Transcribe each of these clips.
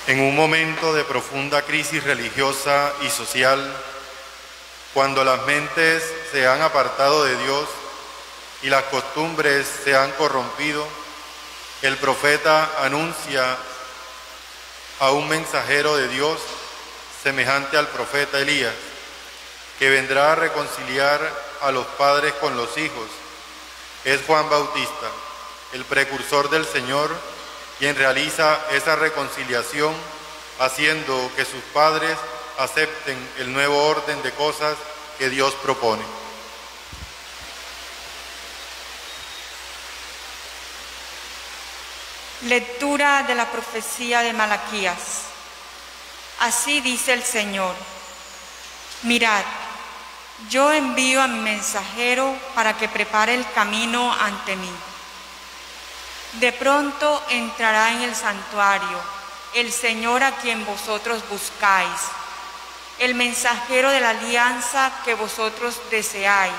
En un momento de profunda crisis religiosa y social, cuando las mentes se han apartado de Dios y las costumbres se han corrompido, el profeta anuncia a un mensajero de Dios semejante al profeta Elías, que vendrá a reconciliar a los padres con los hijos. Es Juan Bautista, el precursor del Señor, quien realiza esa reconciliación, haciendo que sus padres acepten el nuevo orden de cosas que Dios propone. Lectura de la profecía de Malaquías. Así dice el Señor: mirad, yo envío a mi mensajero para que prepare el camino ante mí. De pronto entrará en el santuario el Señor a quien vosotros buscáis, el mensajero de la alianza que vosotros deseáis.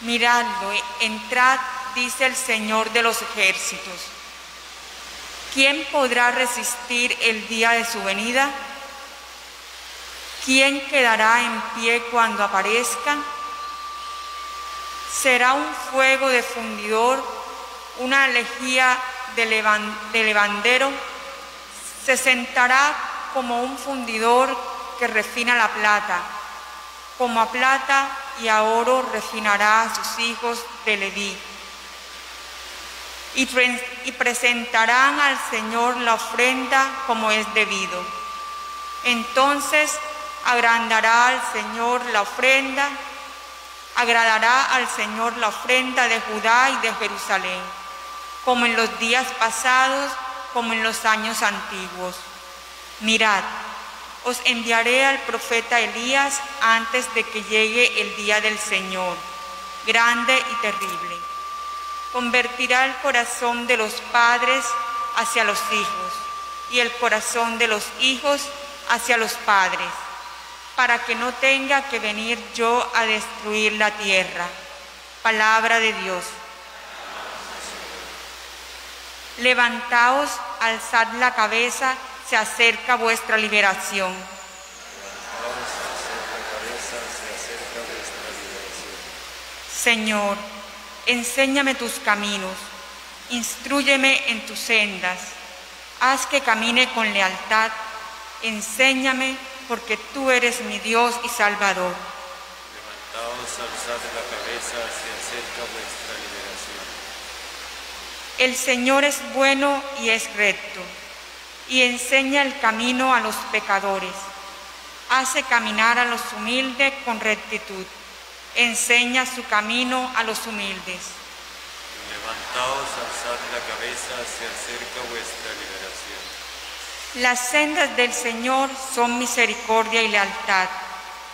Miradlo, entrad, dice el Señor de los ejércitos. ¿Quién podrá resistir el día de su venida? ¿Quién quedará en pie cuando aparezca? Será un fuego de fundidor, una lejía de levandero. Se sentará como un fundidor que refina la plata. Como a plata y a oro refinará a sus hijos de Leví. Y presentarán al Señor la ofrenda como es debido. Entonces agradará al Señor la ofrenda de Judá y de Jerusalén, como en los días pasados, como en los años antiguos. Mirad, os enviaré al profeta Elías antes de que llegue el día del Señor, grande y terrible. Convertirá el corazón de los padres hacia los hijos y el corazón de los hijos hacia los padres, para que no tenga que venir yo a destruir la tierra. Palabra de Dios. Levantaos, alzad la cabeza, se acerca vuestra liberación. Señor, enséñame tus caminos, instrúyeme en tus sendas, haz que camine con lealtad, enséñame, porque tú eres mi Dios y Salvador. Levantaos, alzad la cabeza, se acerca vuestra liberación. El Señor es bueno y es recto, y enseña el camino a los pecadores. Hace caminar a los humildes con rectitud. Enseña su camino a los humildes. Levantaos, alzad la cabeza, se acerca vuestra liberación. Las sendas del Señor son misericordia y lealtad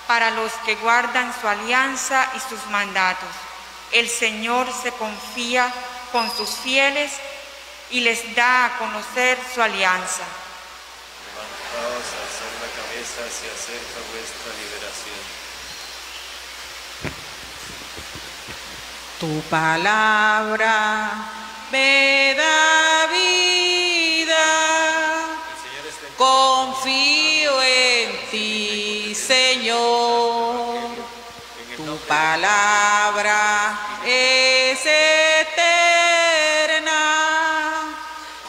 para los que guardan su alianza y sus mandatos. El Señor se confía con sus fieles y les da a conocer su alianza. Levantaos, alzad la cabeza, se acerca vuestra liberación. Tu palabra me da vida, confío en ti, Señor. Tu palabra es eterna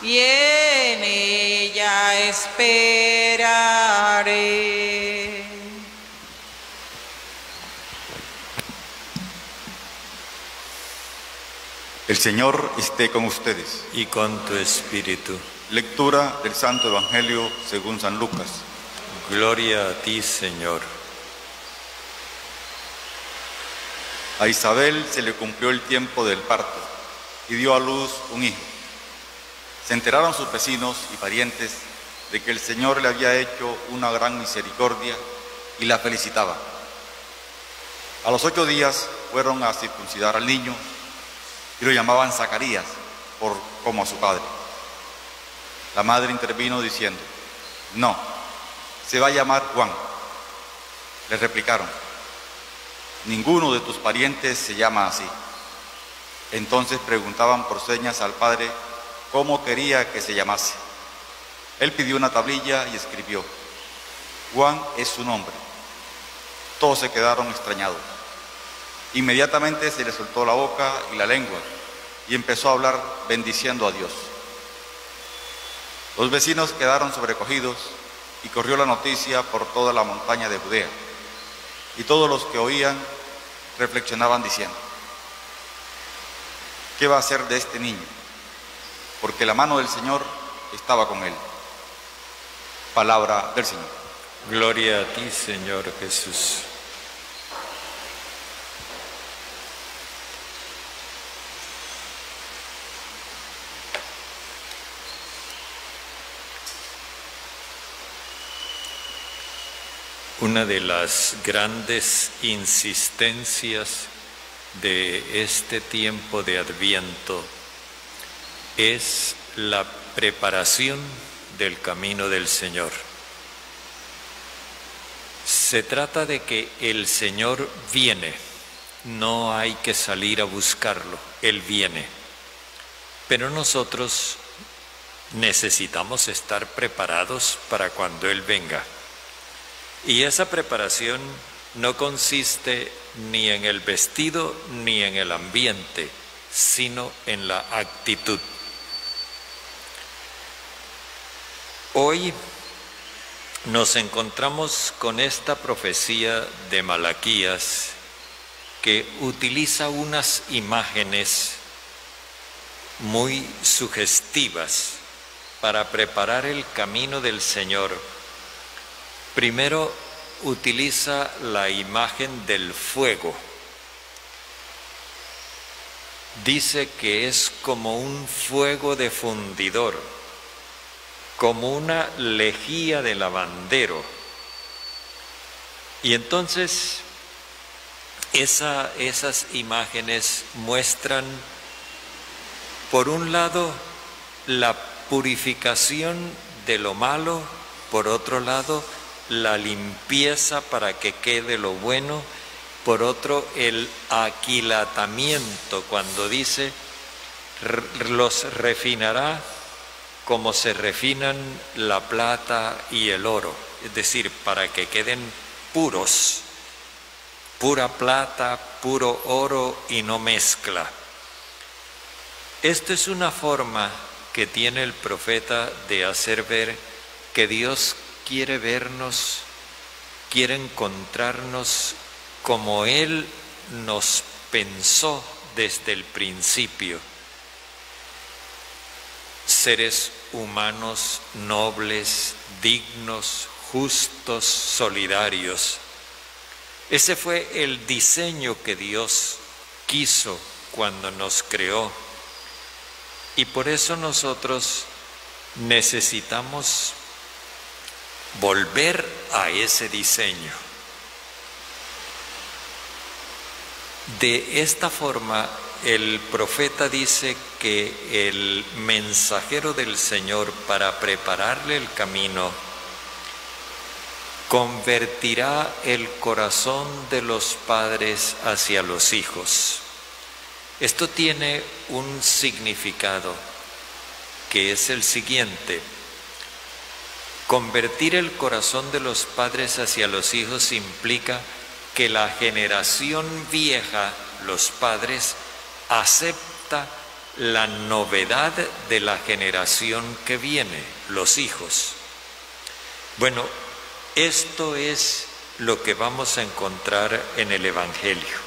y en ella esperaré. El Señor esté con ustedes. Y con tu espíritu. Lectura del Santo Evangelio según San Lucas. Gloria a ti, Señor. A Isabel se le cumplió el tiempo del parto y dio a luz un hijo. Se enteraron sus vecinos y parientes de que el Señor le había hecho una gran misericordia y la felicitaban. A los 8 días fueron a circuncidar al niño y lo llamaban Zacarías, como a su padre. La madre intervino diciendo: no, se va a llamar Juan. Le replicaron: ninguno de tus parientes se llama así. Entonces preguntaban por señas al padre cómo quería que se llamase. Él pidió una tablilla y escribió: Juan es su nombre. Todos se quedaron extrañados. Inmediatamente se le soltó la boca y la lengua y empezó a hablar bendiciendo a Dios. Los vecinos quedaron sobrecogidos y corrió la noticia por toda la montaña de Judea. Y todos los que oían reflexionaban diciendo: ¿qué va a hacer de este niño? Porque la mano del Señor estaba con él. Palabra del Señor. Gloria a ti, Señor Jesús. Una de las grandes insistencias de este tiempo de Adviento es la preparación del camino del Señor. Se trata de que el Señor viene, no hay que salir a buscarlo, Él viene. Pero nosotros necesitamos estar preparados para cuando Él venga. Y esa preparación no consiste ni en el vestido ni en el ambiente, sino en la actitud. Hoy nos encontramos con esta profecía de Malaquías que utiliza unas imágenes muy sugestivas para preparar el camino del Señor. Primero utiliza la imagen del fuego. Dice que es como un fuego de fundidor, como una lejía de lavandero. Y entonces esas imágenes muestran, por un lado, la purificación de lo malo, por otro lado, la limpieza para que quede lo bueno, por otro, el aquilatamiento, cuando dice, los refinará como se refinan la plata y el oro, es decir, para que queden puros, pura plata, puro oro y no mezcla. Esto es una forma que tiene el profeta de hacer ver que Dios quiere vernos, quiere encontrarnos como Él nos pensó desde el principio. Seres humanos nobles, dignos, justos, solidarios. Ese fue el diseño que Dios quiso cuando nos creó. Y por eso nosotros necesitamos volver a ese diseño. De esta forma, el profeta dice que el mensajero del Señor, para prepararle el camino, convertirá el corazón de los padres hacia los hijos. Esto tiene un significado que es el siguiente. Convertir el corazón de los padres hacia los hijos implica que la generación vieja, los padres, acepta la novedad de la generación que viene, los hijos. Bueno, esto es lo que vamos a encontrar en el Evangelio.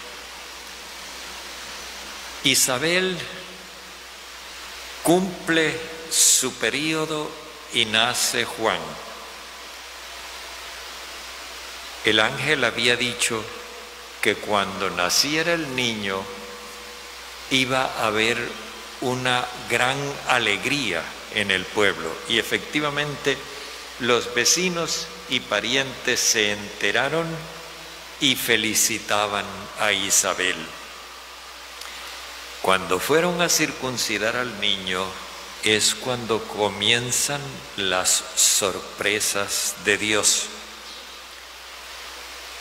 Isabel cumple su periodo y nace Juan. El ángel había dicho que cuando naciera el niño iba a haber una gran alegría en el pueblo. Y efectivamente los vecinos y parientes se enteraron y felicitaban a Isabel. Cuando fueron a circuncidar al niño es cuando comienzan las sorpresas de Dios.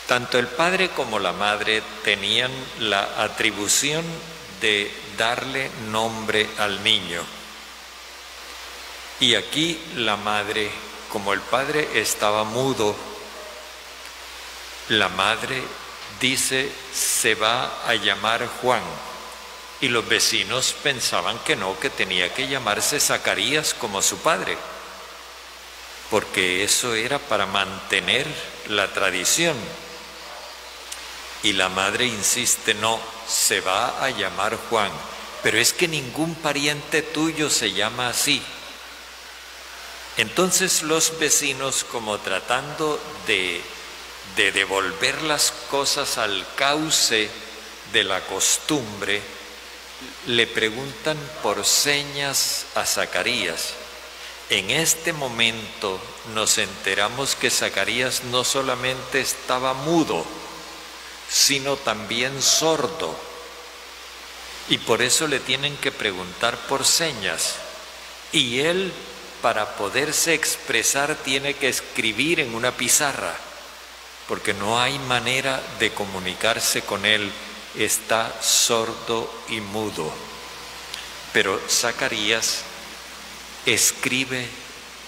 Tanto el padre como la madre tenían la atribución de darle nombre al niño. Y aquí la madre, como el padre estaba mudo, la madre dice, se va a llamar Juan. Y los vecinos pensaban que no, que tenía que llamarse Zacarías como su padre, porque eso era para mantener la tradición. Y la madre insiste, no, se va a llamar Juan, pero es que ningún pariente tuyo se llama así. Entonces los vecinos, como tratando de devolver las cosas al cauce de la costumbre, le preguntan por señas a Zacarías. En este momento nos enteramos que Zacarías no solamente estaba mudo, sino también sordo. Y por eso le tienen que preguntar por señas. Y él, para poderse expresar, tiene que escribir en una pizarra, porque no hay manera de comunicarse con él. Está sordo y mudo. Pero Zacarías escribe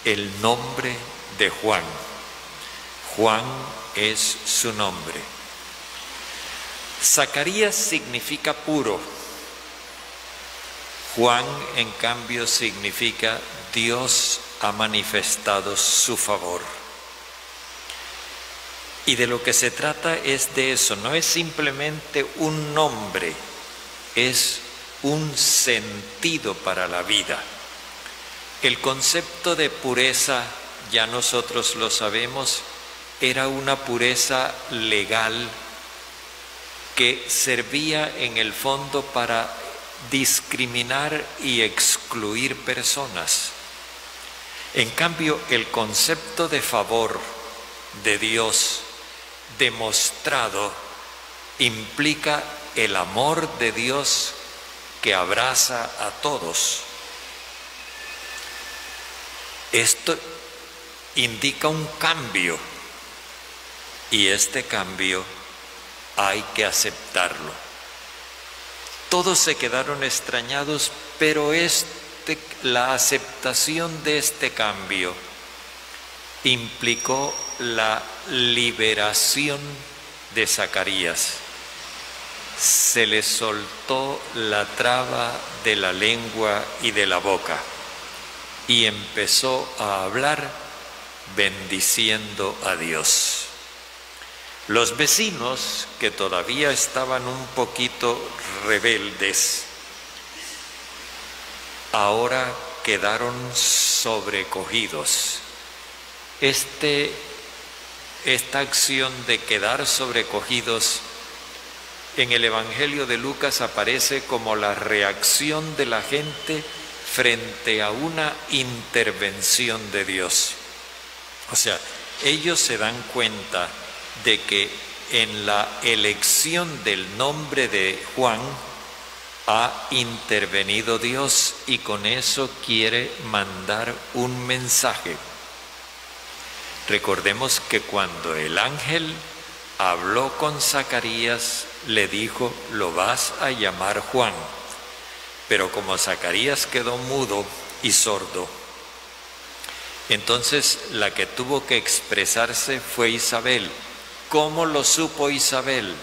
el nombre de Juan. Juan es su nombre. Zacarías significa puro. Juan, en cambio, significa Dios ha manifestado su favor. Y de lo que se trata es de eso, no es simplemente un nombre, es un sentido para la vida. El concepto de pureza, ya nosotros lo sabemos, era una pureza legal que servía en el fondo para discriminar y excluir personas. En cambio, el concepto de favor de Dios demostrado implica el amor de Dios que abraza a todos. Esto indica un cambio y este cambio hay que aceptarlo. Todos se quedaron extrañados, pero la aceptación de este cambio implicó la liberación de Zacarías. Se le soltó la traba de la lengua y de la boca y empezó a hablar bendiciendo a Dios. Los vecinos, que todavía estaban un poquito rebeldes, ahora quedaron sobrecogidos. Esta acción de quedar sobrecogidos en el Evangelio de Lucas aparece como la reacción de la gente frente a una intervención de Dios. O sea, ellos se dan cuenta de que en la elección del nombre de Juan ha intervenido Dios y con eso quiere mandar un mensaje. Recordemos que cuando el ángel habló con Zacarías, le dijo, lo vas a llamar Juan. Pero como Zacarías quedó mudo y sordo, entonces la que tuvo que expresarse fue Isabel. ¿Cómo lo supo Isabel?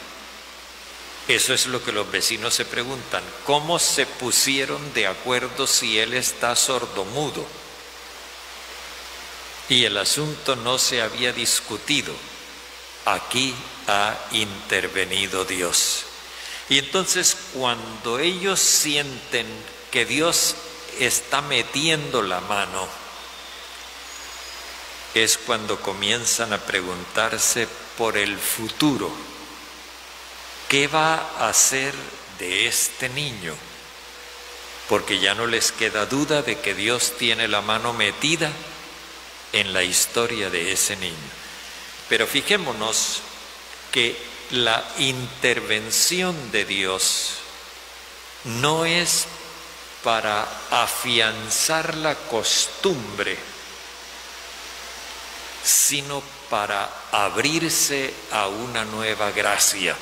Eso es lo que los vecinos se preguntan. ¿Cómo se pusieron de acuerdo si él está sordomudo? Y el asunto no se había discutido. Aquí ha intervenido Dios. Y entonces cuando ellos sienten que Dios está metiendo la mano, es cuando comienzan a preguntarse por el futuro. ¿Qué va a hacer de este niño? Porque ya no les queda duda de que Dios tiene la mano metida en la historia de ese niño. Pero fijémonos que la intervención de Dios no es para afianzar la costumbre, sino para abrirse a una nueva gracia.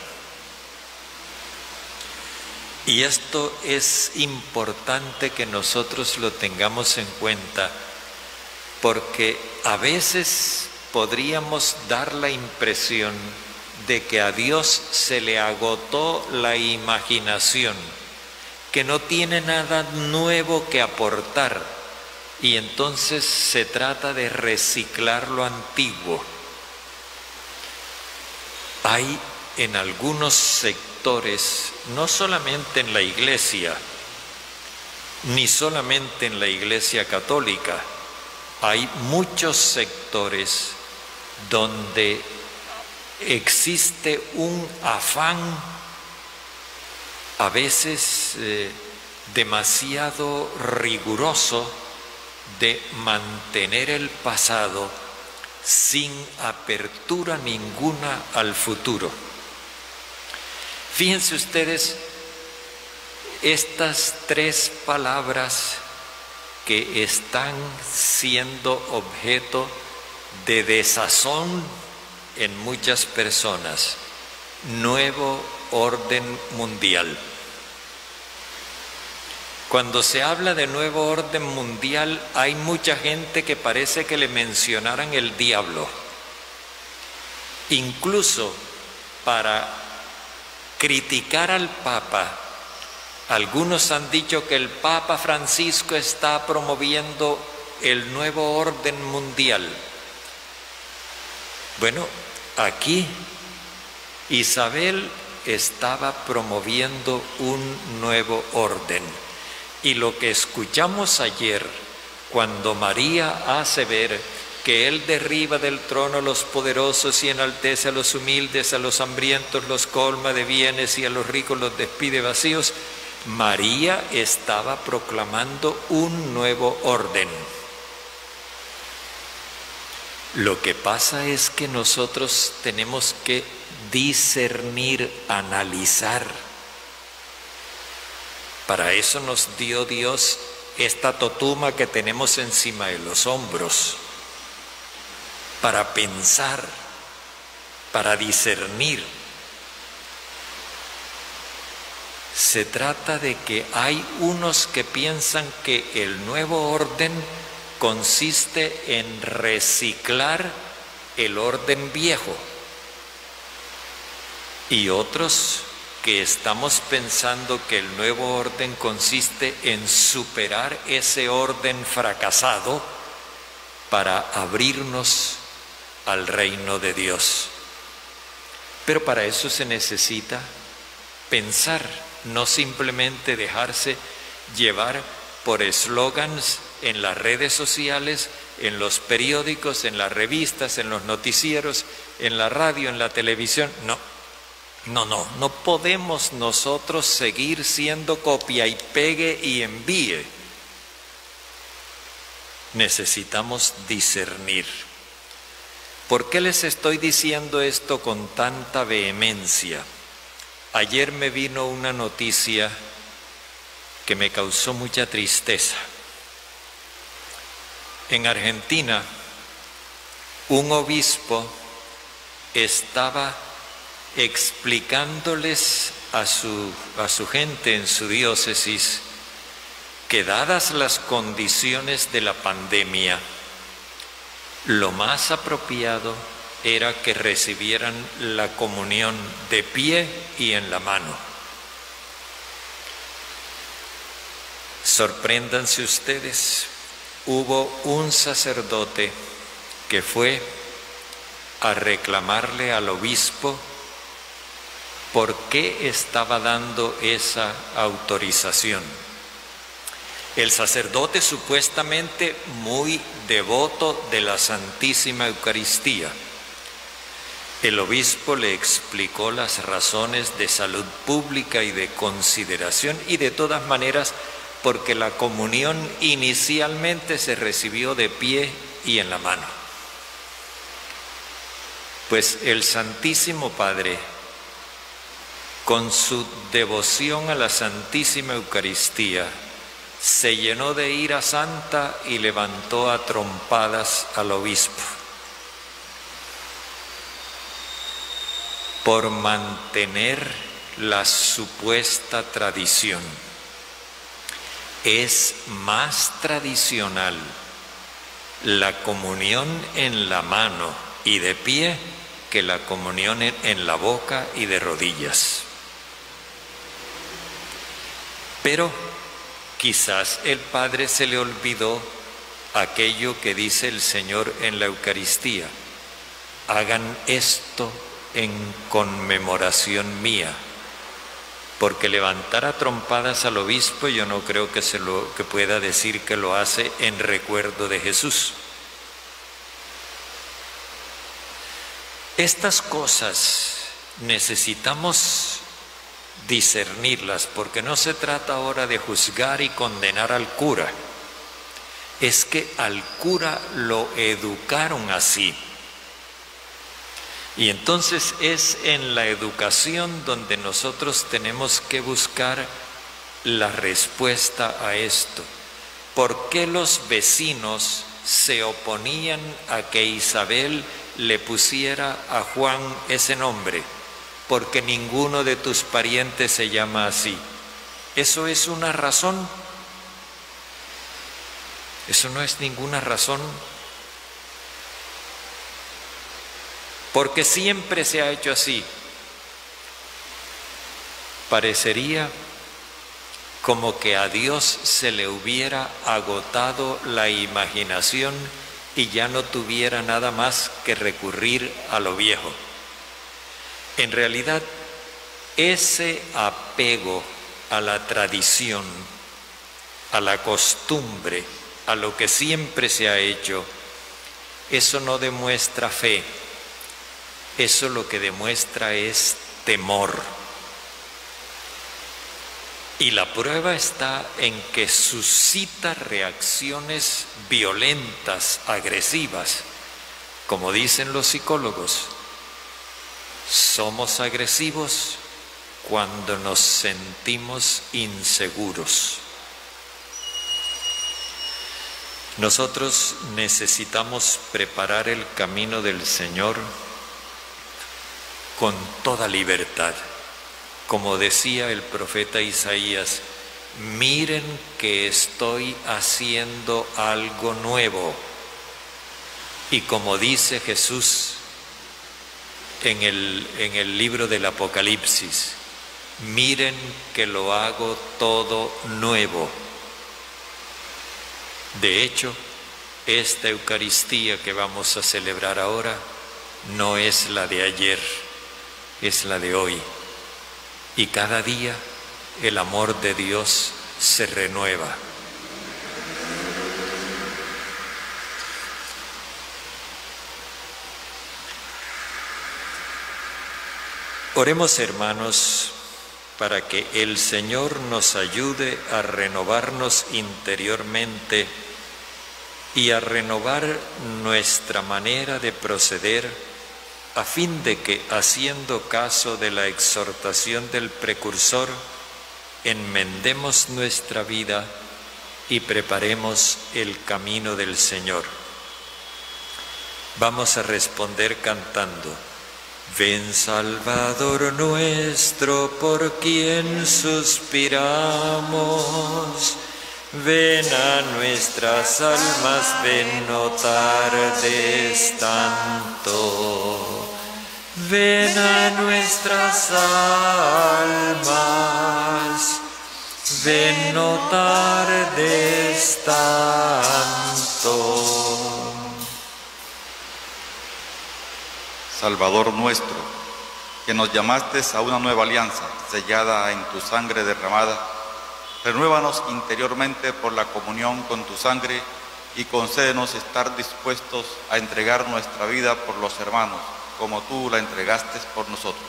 Y esto es importante que nosotros lo tengamos en cuenta, porque a veces podríamos dar la impresión de que a Dios se le agotó la imaginación, que no tiene nada nuevo que aportar, y entonces se trata de reciclar lo antiguo. Hay en algunos sectores, no solamente en la iglesia, ni solamente en la iglesia católica, hay muchos sectores donde existe un afán, a veces demasiado riguroso, de mantener el pasado sin apertura ninguna al futuro. Fíjense ustedes estas tres palabras que están siendo objeto de desazón en muchas personas: nuevo orden mundial. Cuando se habla de nuevo orden mundial, hay mucha gente que parece que le mencionaran el diablo. Incluso para criticar al Papa, algunos han dicho que el Papa Francisco está promoviendo el nuevo orden mundial. Bueno, aquí Isabel estaba promoviendo un nuevo orden. Y lo que escuchamos ayer, cuando María hace ver que Él derriba del trono a los poderosos y enaltece a los humildes, a los hambrientos los colma de bienes y a los ricos los despide vacíos, María estaba proclamando un nuevo orden. Lo que pasa es que nosotros tenemos que discernir, analizar. Para eso nos dio Dios esta totuma que tenemos encima de los hombros, para pensar, para discernir. Se trata de que hay unos que piensan que el nuevo orden consiste en reciclar el orden viejo, y otros que estamos pensando que el nuevo orden consiste en superar ese orden fracasado para abrirnos al reino de Dios. Pero para eso se necesita pensar, no simplemente dejarse llevar por eslogans en las redes sociales, en los periódicos, en las revistas, en los noticieros, en la radio, en la televisión. No podemos nosotros seguir siendo copia y pegue y envíe. Necesitamos discernir. ¿Por qué les estoy diciendo esto con tanta vehemencia? Ayer me vino una noticia que me causó mucha tristeza. En Argentina, un obispo estaba explicándoles a su gente en su diócesis que, dadas las condiciones de la pandemia, lo más apropiado era que recibieran la comunión de pie y en la mano. Sorpréndanse ustedes, hubo un sacerdote que fue a reclamarle al obispo por qué estaba dando esa autorización. El sacerdote, supuestamente muy devoto de la Santísima Eucaristía, el obispo le explicó las razones de salud pública y de consideración, y de todas maneras, porque la comunión inicialmente se recibió de pie y en la mano. Pues el Santísimo Padre, con su devoción a la Santísima Eucaristía, se llenó de ira santa y levantó a trompadas al obispo por mantener la supuesta tradición. Es más tradicional la comunión en la mano y de pie que la comunión en la boca y de rodillas. Pero quizás el Padre se le olvidó aquello que dice el Señor en la Eucaristía: hagan esto en conmemoración mía. Porque levantar a trompadas al obispo yo no creo que pueda decir que lo hace en recuerdo de Jesús. Estas cosas necesitamos discernirlas, porque no se trata ahora de juzgar y condenar al cura. Es que al cura lo educaron así. Y entonces es en la educación donde nosotros tenemos que buscar la respuesta a esto. ¿Por qué los vecinos se oponían a que Isabel le pusiera a Juan ese nombre? Porque ninguno de tus parientes se llama así. ¿Eso es una razón? Eso no es ninguna razón. Porque siempre se ha hecho así. Parecería como que a Dios se le hubiera agotado la imaginación y ya no tuviera nada más que recurrir a lo viejo. En realidad, ese apego a la tradición, a la costumbre, a lo que siempre se ha hecho, eso no demuestra fe. Eso lo que demuestra es temor. Y la prueba está en que suscita reacciones violentas, agresivas. Como dicen los psicólogos, somos agresivos cuando nos sentimos inseguros. Nosotros necesitamos preparar el camino del Señor con toda libertad. Como decía el profeta Isaías, miren que estoy haciendo algo nuevo. Y como dice Jesús en el libro del Apocalipsis, miren que lo hago todo nuevo. De hecho, esta Eucaristía que vamos a celebrar ahora no es la de ayer, es la de hoy. Y cada día el amor de Dios se renueva. Oremos, hermanos, para que el Señor nos ayude a renovarnos interiormente y a renovar nuestra manera de proceder, a fin de que, haciendo caso de la exhortación del precursor, enmendemos nuestra vida y preparemos el camino del Señor. Vamos a responder cantando: ven, Salvador nuestro, por quien suspiramos. Ven a nuestras almas, ven, no tardes tanto. Ven a nuestras almas, ven, no tardes tanto. Salvador nuestro, que nos llamaste a una nueva alianza, sellada en tu sangre derramada, renuévanos interiormente por la comunión con tu sangre y concédenos estar dispuestos a entregar nuestra vida por los hermanos, como tú la entregaste por nosotros.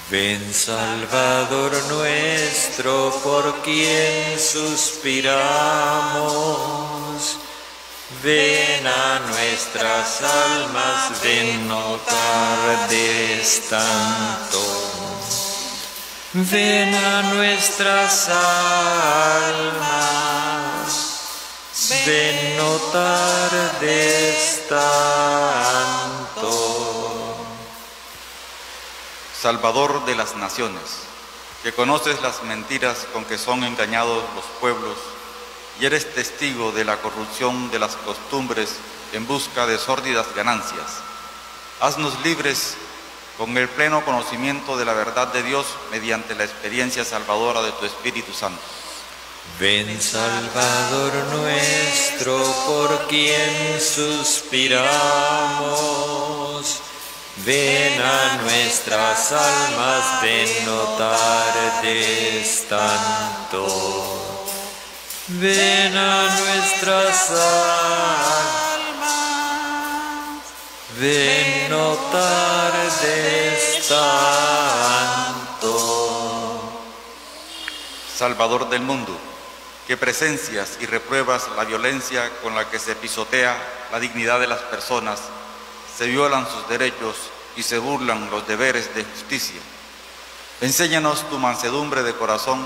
Ven, Salvador nuestro, por quien suspiramos. Ven a nuestras almas, ven, no tardes tanto. Ven a nuestras almas, ven, no tardes tanto. Salvador de las naciones, que conoces las mentiras con que son engañados los pueblos y eres testigo de la corrupción de las costumbres en busca de sórdidas ganancias. Haznos libres con el pleno conocimiento de la verdad de Dios mediante la experiencia salvadora de tu Espíritu Santo. Ven, Salvador nuestro, por quien suspiramos. Ven a nuestras almas de no tardes tanto. Ven a nuestras almas, ven, no tardes tanto. Salvador del mundo, que presencias y repruebas la violencia con la que se pisotea la dignidad de las personas, se violan sus derechos y se burlan los deberes de justicia. Enséñanos tu mansedumbre de corazón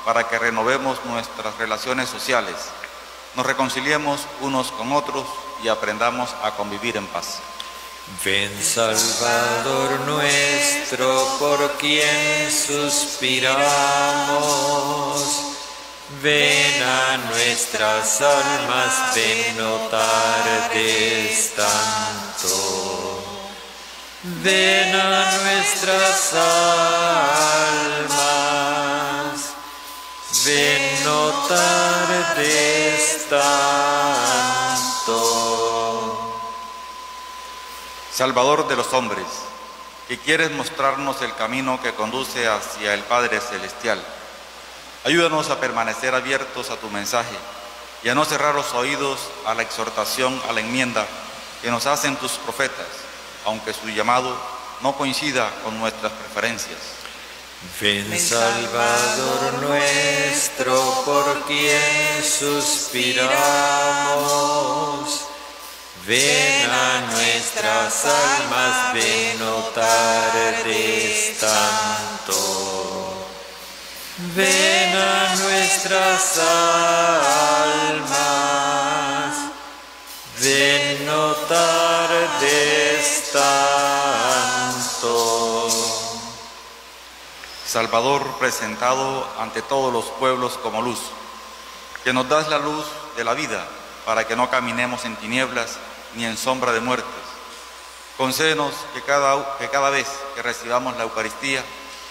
para que renovemos nuestras relaciones sociales, nos reconciliemos unos con otros y aprendamos a convivir en paz. Ven, Salvador nuestro, por quien suspiramos. Ven a nuestras almas, ven, no tardes tanto. Ven a nuestras almas, ven, no tardes tanto. Salvador de los hombres, que quieres mostrarnos el camino que conduce hacia el Padre Celestial, ayúdanos a permanecer abiertos a tu mensaje y a no cerrar los oídos a la exhortación a la enmienda que nos hacen tus profetas, aunque su llamado no coincida con nuestras preferencias. Ven, Salvador nuestro, por quien suspiramos. Ven a nuestras almas, ven, no tardes tanto. Ven a nuestras almas, ven, no tardes tanto. Salvador presentado ante todos los pueblos como luz, que nos das la luz de la vida para que no caminemos en tinieblas ni en sombra de muertes. Concédenos que cada vez que recibamos la Eucaristía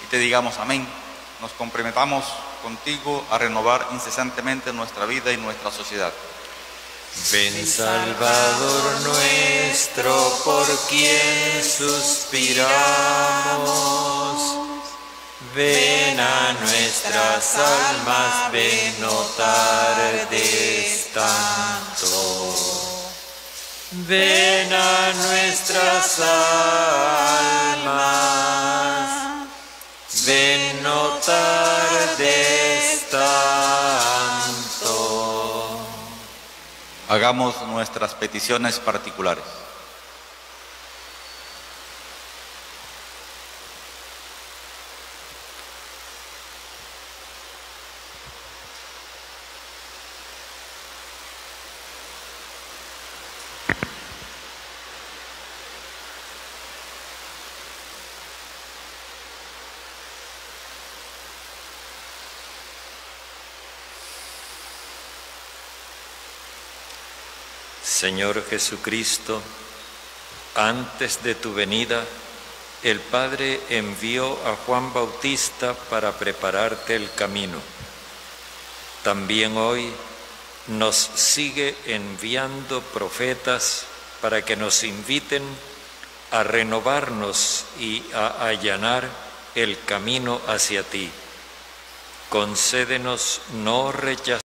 y te digamos amén, nos comprometamos contigo a renovar incesantemente nuestra vida y nuestra sociedad. Ven, Salvador nuestro, por quien suspiramos. Ven a nuestras almas, ven, no tardes tanto. Ven a nuestras almas, ven, no tardes tanto. Hagamos nuestras peticiones particulares. Señor Jesucristo, antes de tu venida, el Padre envió a Juan Bautista para prepararte el camino. También hoy nos sigue enviando profetas para que nos inviten a renovarnos y a allanar el camino hacia ti. Concédenos no rechazar